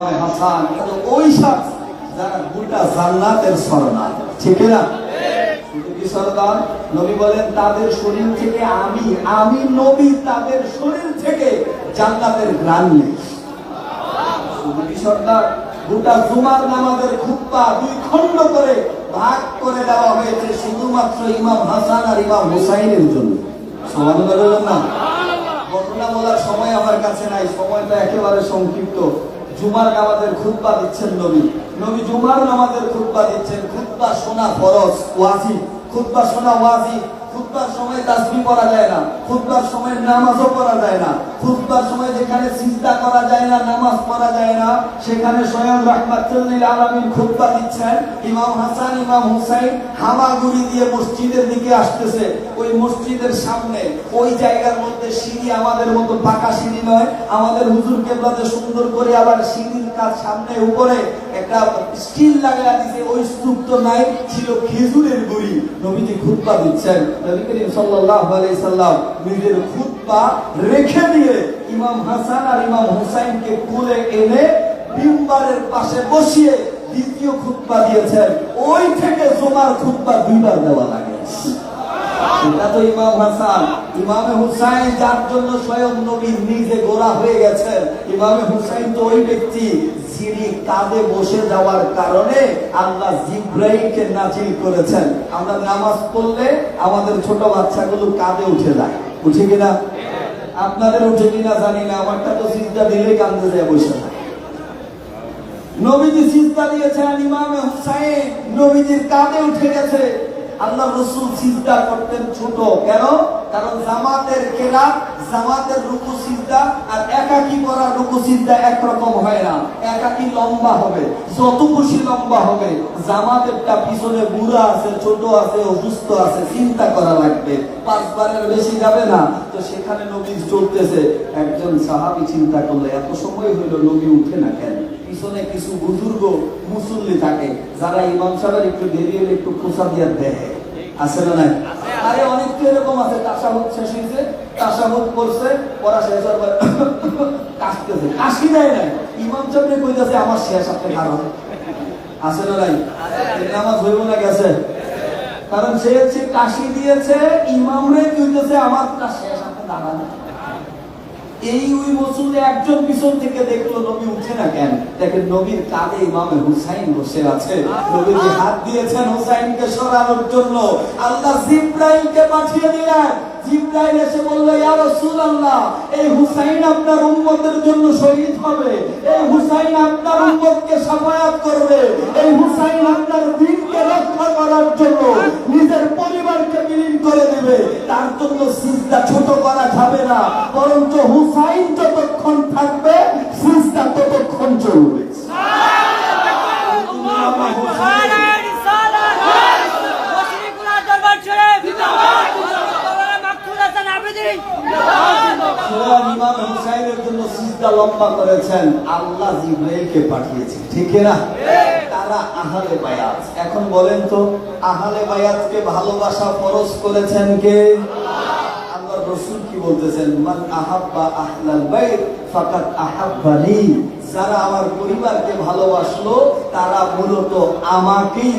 হাসান ওই সব যারা গোটা জান্নাতের সরদার, ঠিক না? শুধু কি সরদার? নবী বলেন তাদের শরীর থেকে আমি নবী তাদের শরীর থেকে জান্নাতের ঘ্রাণ নেই। শুধু কি সরদার? গোটা জুমার নামাজের খুতবা দুই খণ্ড করে ভাগ করে দেওয়া হয়েছে শুধুমাত্র ইমাম হাসান আর ইমাম হুসাইনের জন্য। সুবহানাল্লাহ না? ঘটনা বলার সময় আমার কাছে নাই, সময়টা একেবারে সংক্ষিপ্ত। জুমার নামাজের খুতবা দিচ্ছেন নবী জুমার নামাজের খুতবা দিচ্ছেন। খুতবা শোনা ফরজ, ওয়াজিব। খুতবা শোনা ওয়াজিব। খুতবার সময় তাসবিহ পড়া যায় না, খুতবার সময় নামাজও পড়া যায় না, খুতবার সময় যেখানে সিজদা করা যায় না, নামাজ পড়া যায় না, সেখানে স্বয়ং রাহমাতুল লিল আলামিন খুতবা দিচ্ছেন। ইমাম হাসান ইমাম হুসাইন হামাগুড়ি দিয়ে মসজিদের দিকে আসতেছে। ওই মসজিদের সামনে ওই জায়গার মধ্যে সিঁড়ি আমাদের মতো পাকা সিঁড়ি নয়, আমাদের হুজুর কেবলাতে সুন্দর করে আবার সিঁড়ির কাজ সামনে উপরে একটা স্টিল লাগায়া দিয়েছে। ওই স্তূপ তো নাই, ছিল খেজুরের গুড়ি। নবীজি খুতবা দিচ্ছেন। নবী করিম সাল্লাল্লাহু আলাইহি সাল্লাম নিজের খুতবা রেখে দিয়ে ইমাম হাসান আর ইমাম হুসাইনকে কোলে এনে মিম্বারের পাশে বসিয়ে দ্বিতীয় খুতবা দিয়েছেন। ওই থেকে জুমার খুতবা দুইবার দেওয়া লাগে। এটা তো ইমাম হাসান। ইমামে হুসাইন যার জন্য স্বয়ং নবী নিজে গোরা হয়ে গেছেন। ইমামে হুসাইন তো ওই ব্যক্তি যিনি কাঁধে বসে যাওয়ার কারণে আল্লাহ জিব্রাইলকে নাজিল করেছেন। আমরা নামাজ পড়লে আমাদের ছোট বাচ্চাগুলো কাঁধে উঠে যায়, উঠে কিনা? আপনাদের উঠে কিনা জানি না, আমারটা তো সিজদা দিলেই কাঁধে যায় বসে থাকে। নবীজি সিজদা দিয়েছেন, ইমামে হুসাইন নবীজির কাঁধে উঠে গেছে। আল্লাহ রাসূল সিজদা করতেন ছোট। কেন? কারণ জামাতের কেরাত, জামাতের রুকু সিজদা আর একাকী করার রুকু সিজদা একরকম হয় না। একাকী লম্বা হবে, যত খুশি লম্বা হবে। জামাতেরটা পিছনে বুড়া আছে, ছোট আছে, অসুস্থ আছে, চিন্তা করা লাগবে, 5 বারের বেশি যাবে না। তো সেখানে নবী চলতেছে। একজন সাহাবী চিন্তা করলে এত সময় হইল নবী উঠে না কেন? পিছনে কিছু বুজুর্গ মুসল্লি থাকে যারা ইমাম সাহেবের একটু দেরি হলে একটু খোঁচা দিয়ে দেয়, আছে না নাই? আরে অনেক তো এরকম আছে, তাশাহুদ শেষ হয়েছে, তাশাহুদ করছে, পড়া শেষ হওয়ার পর কাশতেছে, কাশি দেয় নাই। ইমাম সাহেব কইতাছে আমার শেষ, আপনি খারাপ, আছে না নাই? নামাজ হইব না গেছে, কারণ সে হচ্ছে কাশি দিয়েছে, ইমামরে কইতাছে আমার শেষ, আপনি দাঁড়ান। এই ওই মসজিদে একজন পিছন থেকে দেখলো নবী উঠে না কেন? দেখেন নবীর কাঁধে ইমামে হুসাইন বসে আছে। নবীজি হাত দিয়েছেন হুসাইনকে সরানোর জন্য। আল্লাহ জিব্রাইলকে পাঠিয়ে দিলেন। জিব্রাইল এসে বলল, ইয়া রাসূলুল্লাহ, এই হুসাইন আপনার উম্মতের জন্য শহীদ হবে, এই হুসাইন আপনার উম্মতকে শাফায়াত করবে, এই হুসাইন আপনার দ্বীনকে রক্ষা করার জন্য নিজের পরিবারকে বিলীন করে দিবে। তার জন্য সিজদা ছোট করা যাবে না, বরঞ্চ হুসাইন যতক্ষণ থাকবে সিজদা ততক্ষণ চলবে। ইমাম হুসাইনের জন্য সিজদা লম্বা করেছেন, আল্লাহ জিব্রাইলকে পাঠিয়েছেন, ঠিক না? তারা আহলে বায়াত। এখন বলেন তো, আহলে বায়াতকে ভালোবাসা ফরজ করেছেন কে? আল্লাহ রাসূল কি বলতেছেন? মান আহাব্বা আহলাল বাইত ফাকাদ আহাব্বানি। যারা আমার পরিবারকে ভালোবাসলো তারা মূলত আমাকেই